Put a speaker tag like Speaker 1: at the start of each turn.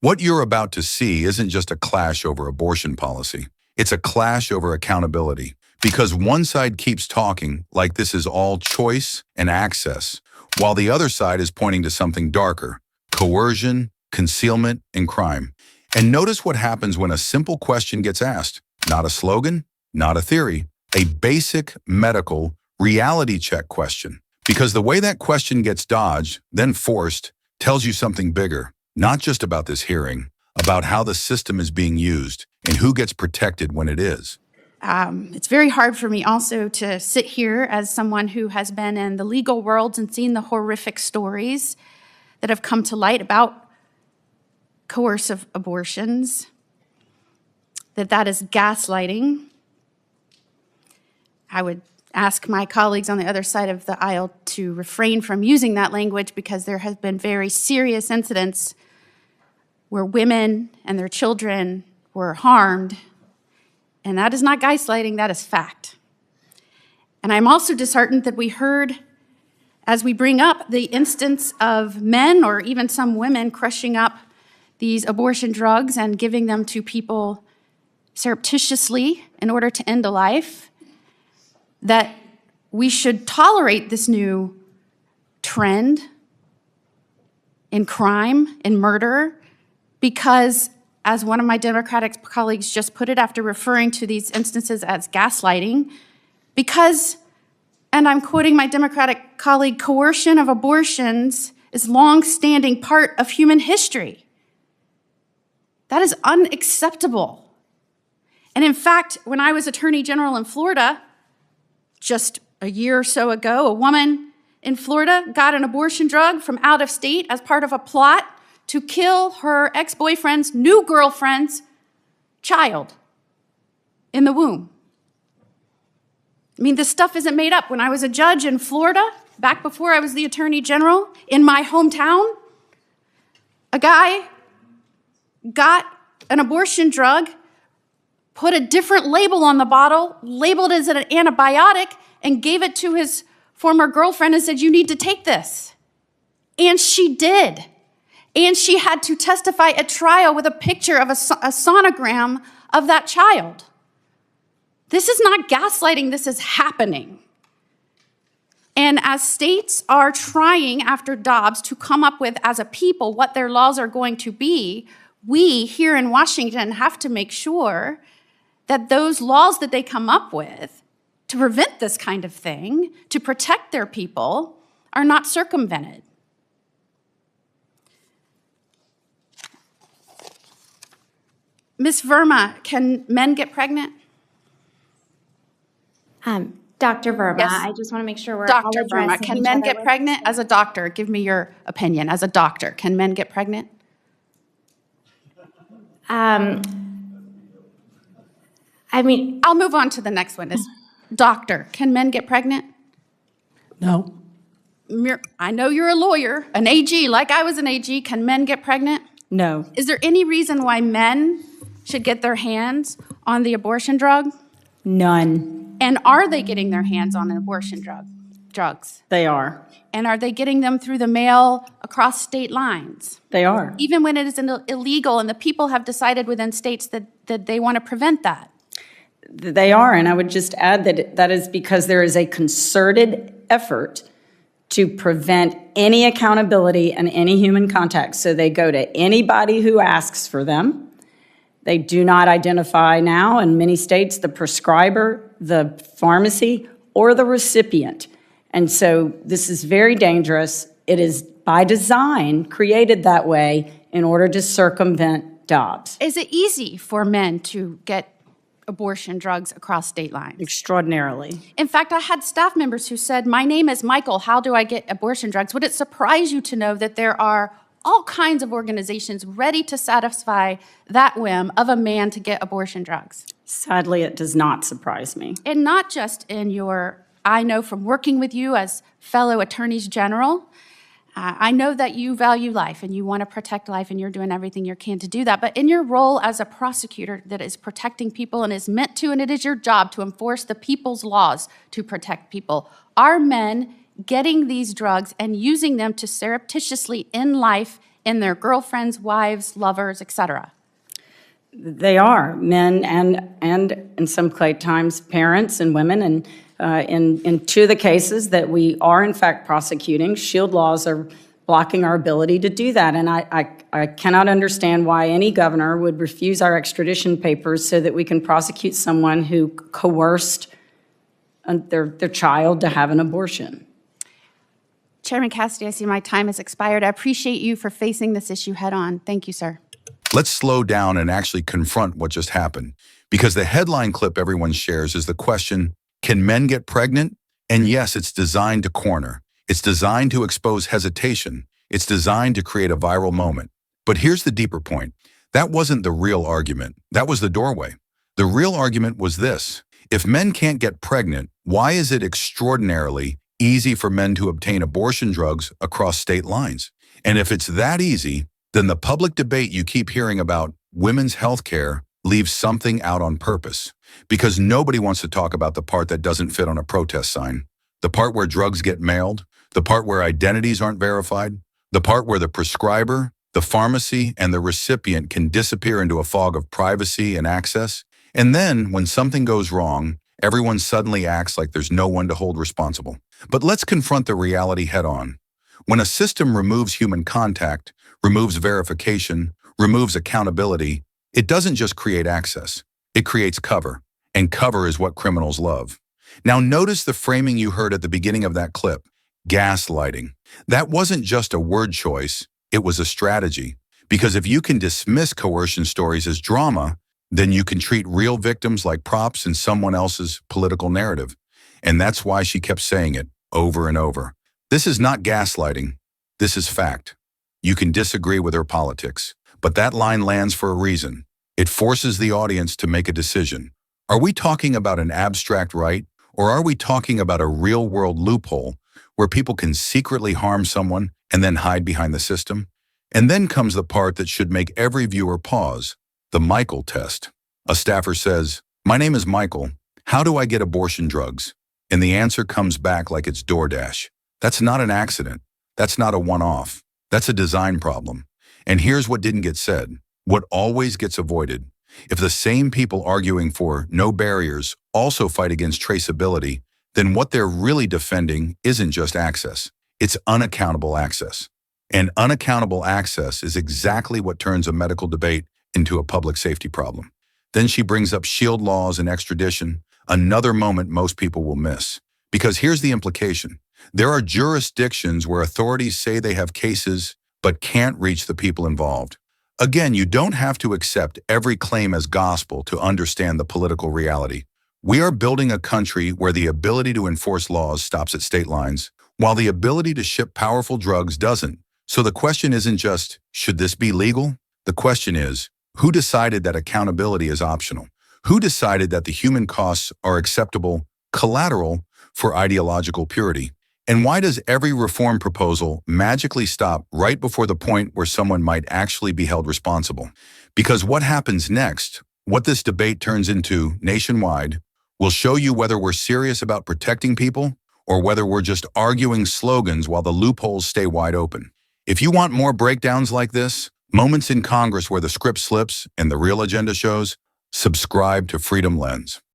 Speaker 1: What you're about to see isn't just a clash over abortion policy. It's a clash over accountability. Because one side keeps talking like this is all choice and access, while the other side is pointing to something darker: coercion, concealment, and crime. And notice what happens when a simple question gets asked. Not a slogan, not a theory, a basic medical reality check question. Because the way that question gets dodged, then forced, tells you something bigger. Not just about this hearing, about how the system is being used and who gets protected when it is.
Speaker 2: It's very hard for me also to sit here as someone who has been in the legal world and seen the horrific stories that have come to light about coercive abortions, that is gaslighting. I would ask my colleagues on the other side of the aisle to refrain from using that language, because there have been very serious incidents where women and their children were harmed. And that is not gaslighting, that is fact. And I'm also disheartened that we heard, as we bring up the instance of men or even some women crushing up these abortion drugs and giving them to people surreptitiously in order to end a life, that we should tolerate this new trend in crime, in murder, because, as one of my Democratic colleagues just put it after referring to these instances as gaslighting, because, and I'm quoting my Democratic colleague, coercion of abortions is a long-standing part of human history. That is unacceptable. And in fact, when I was Attorney General in Florida, just a year or so ago, a woman in Florida got an abortion drug from out of state as part of a plot to kill her ex-boyfriend's new girlfriend's child in the womb. I mean, this stuff isn't made up. When I was a judge in Florida, back before I was the Attorney General, in my hometown, a guy got an abortion drug, put a different label on the bottle, labeled it as an antibiotic, and gave it to his former girlfriend and said, "You need to take this." And she did. And she had to testify at trial with a picture of a sonogram of that child. This is not gaslighting, this is happening. And as states are trying after Dobbs to come up with, as a people, what their laws are going to be, we here in Washington have to make sure that those laws that they come up with to prevent this kind of thing, to protect their people, are not circumvented. Ms. Verma, can men get pregnant?
Speaker 3: Dr. Verma,
Speaker 2: Yes.
Speaker 3: I just want to make sure we're
Speaker 2: Dr.
Speaker 3: all
Speaker 2: Verma,
Speaker 3: addressing
Speaker 2: can
Speaker 3: each
Speaker 2: men
Speaker 3: other
Speaker 2: get
Speaker 3: with-
Speaker 2: pregnant? As a doctor, give me your opinion. As a doctor, can men get pregnant?
Speaker 3: I mean,
Speaker 2: I'll move on to the next one. Doctor, can men get pregnant?
Speaker 4: No.
Speaker 2: I know you're a lawyer, an AG, like I was an AG. Can men get pregnant?
Speaker 4: No.
Speaker 2: Is there any reason why men should get their hands on the abortion drug?
Speaker 4: None.
Speaker 2: And are they getting their hands on an abortion drugs?
Speaker 4: They are.
Speaker 2: And are they getting them through the mail across state lines?
Speaker 4: They are.
Speaker 2: Even when it is illegal and the people have decided within states that they want to prevent that?
Speaker 4: They are. And I would just add that that is because there is a concerted effort to prevent any accountability and any human contact. So they go to anybody who asks for them. They do not identify now, in many states, the prescriber, the pharmacy, or the recipient. And so this is very dangerous. It is by design created that way in order to circumvent Dobbs.
Speaker 2: Is it easy for men to get abortion drugs across state lines?
Speaker 4: Extraordinarily.
Speaker 2: In fact, I had staff members who said, "My name is Michael, how do I get abortion drugs?" Would it surprise you to know that there are all kinds of organizations ready to satisfy that whim of a man to get abortion drugs?
Speaker 4: Sadly, it does not surprise me.
Speaker 2: And not just in I know from working with you as fellow attorneys general, I know that you value life and you want to protect life and you're doing everything you can to do that. But in your role as a prosecutor that is protecting people and is meant to, and it is your job to enforce the people's laws to protect people, are men getting these drugs and using them to surreptitiously end life in their girlfriends, wives, lovers, etc.
Speaker 4: They are men and in some times parents and women. And in two of the cases that we are in fact prosecuting, shield laws are blocking our ability to do that. And I cannot understand why any governor would refuse our extradition papers so that we can prosecute someone who coerced their child to have an abortion.
Speaker 2: Chairman Cassidy, I see my time has expired. I appreciate you for facing this issue head on. Thank you, sir.
Speaker 1: Let's slow down and actually confront what just happened. Because the headline clip everyone shares is the question, can men get pregnant? And yes, it's designed to corner. It's designed to expose hesitation. It's designed to create a viral moment. But here's the deeper point. That wasn't the real argument. That was the doorway. The real argument was this. If men can't get pregnant, why is it extraordinarily easy for men to obtain abortion drugs across state lines? And if it's that easy, then the public debate you keep hearing about women's health care leaves something out on purpose. Because nobody wants to talk about the part that doesn't fit on a protest sign, the part where drugs get mailed, the part where identities aren't verified, the part where the prescriber, the pharmacy, and the recipient can disappear into a fog of privacy and access. And then, when something goes wrong, everyone suddenly acts like there's no one to hold responsible. But let's confront the reality head on. When a system removes human contact, removes verification, removes accountability, it doesn't just create access. It creates cover. And cover is what criminals love. Now notice the framing you heard at the beginning of that clip, gaslighting. That wasn't just a word choice, it was a strategy. Because if you can dismiss coercion stories as drama, then you can treat real victims like props in someone else's political narrative. And that's why she kept saying it over and over. This is not gaslighting. This is fact. You can disagree with her politics, but that line lands for a reason. It forces the audience to make a decision. Are we talking about an abstract right, or are we talking about a real-world loophole where people can secretly harm someone and then hide behind the system? And then comes the part that should make every viewer pause, the Michael test. A staffer says, "My name is Michael. How do I get abortion drugs?" And the answer comes back like it's DoorDash. That's not an accident. That's not a one-off. That's a design problem. And here's what didn't get said, what always gets avoided. If the same people arguing for no barriers also fight against traceability, then what they're really defending isn't just access. It's unaccountable access. And unaccountable access is exactly what turns a medical debate into a public safety problem. Then she brings up shield laws and extradition, another moment most people will miss. Because here's the implication. There are jurisdictions where authorities say they have cases but can't reach the people involved. Again, you don't have to accept every claim as gospel to understand the political reality. We are building a country where the ability to enforce laws stops at state lines, while the ability to ship powerful drugs doesn't. So the question isn't just, should this be legal? The question is, who decided that accountability is optional? Who decided that the human costs are acceptable collateral for ideological purity? And why does every reform proposal magically stop right before the point where someone might actually be held responsible? Because what happens next, what this debate turns into nationwide, will show you whether we're serious about protecting people or whether we're just arguing slogans while the loopholes stay wide open. If you want more breakdowns like this, moments in Congress where the script slips and the real agenda shows, subscribe to Freedom Lens.